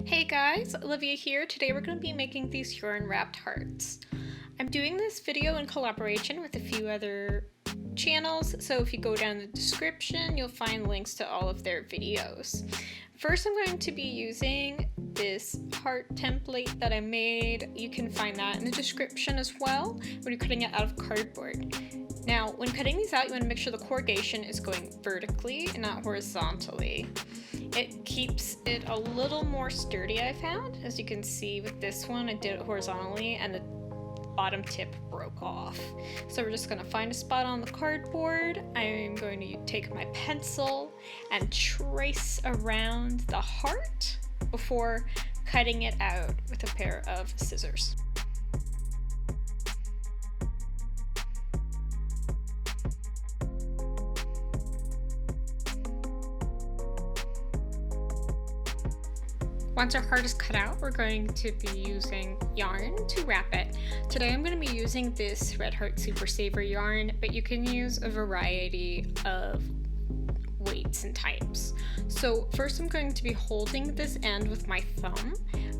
Hey guys, Olivia here. Today we're going to be making these yarn wrapped hearts. I'm doing this video in collaboration with a few other channels, so if you go down the description you'll find links to all of their videos. First I'm going to be using this heart template that I made. You can find that in the description as well when you're cutting it out of cardboard. Now when cutting these out you want to make sure the corrugation is going vertically and not horizontally. It keeps it a little more sturdy, I found. As you can see with this one, I did it horizontally and the bottom tip broke off. So we're just going to find a spot on the cardboard. I'm going to take my pencil and trace around the heart before cutting it out with a pair of scissors. Once our heart is cut out, we're going to be using yarn to wrap it. Today I'm going to be using this Red Heart Super Saver yarn, but you can use a variety of weights and types. So first I'm going to be holding this end with my thumb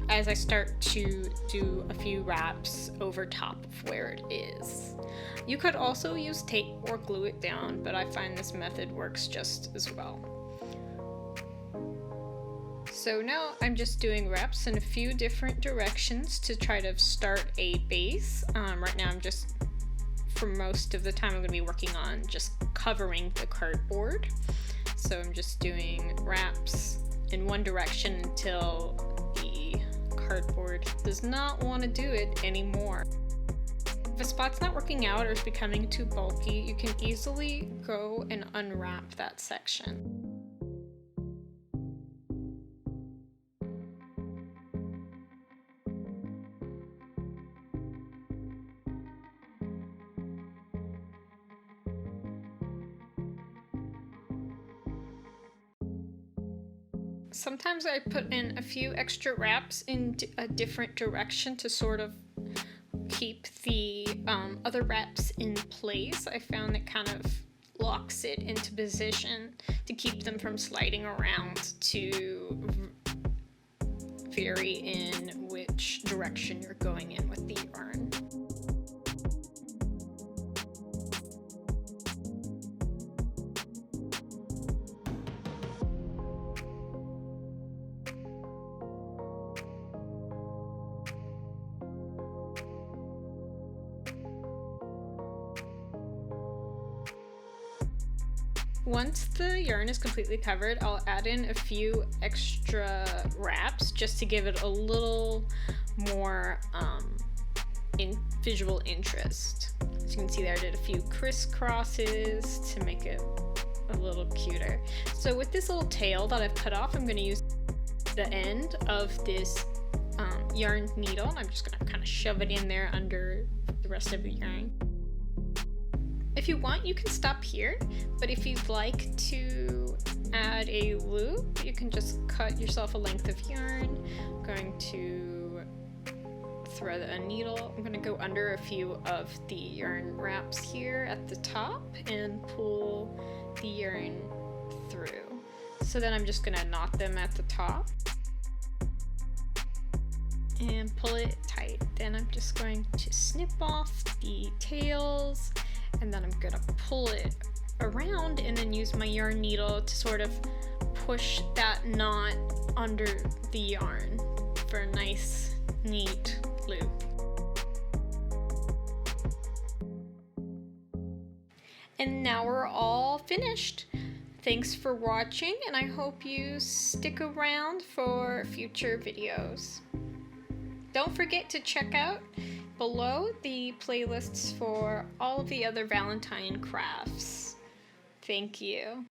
as I start to do a few wraps over top of where it is. You could also use tape or glue it down, but I find this method works just as well. So now I'm just doing wraps in a few different directions to try to start a base. Right now I'm just, for most of the time I'm going to be working on just covering the cardboard. So I'm just doing wraps in one direction until the cardboard does not want to do it anymore. If a spot's not working out or is becoming too bulky, you can easily go and unwrap that section. Sometimes I put in a few extra wraps in a different direction to sort of keep the other wraps in place. I found it kind of locks it into position to keep them from sliding around to vary in which direction you're going in with the yarn. Once the yarn is completely covered, I'll add in a few extra wraps just to give it a little more visual interest. As you can see there, I did a few crisscrosses to make it a little cuter. So with this little tail that I've cut off, I'm going to use the end of this yarn needle, and I'm just going to kind of shove it in there under the rest of the yarn. If you want, you can stop here, but if you'd like to add a loop, you can just cut yourself a length of yarn. I'm going to thread a needle. I'm going to go under a few of the yarn wraps here at the top and pull the yarn through. So then I'm just going to knot them at the top and pull it tight. Then I'm just going to snip off the tails, and then I'm gonna pull it around and then use my yarn needle to sort of push that knot under the yarn for a nice, neat loop. And now we're all finished. Thanks for watching, and I hope you stick around for future videos. Don't forget to check out below the playlists for all of the other Valentine crafts. Thank you.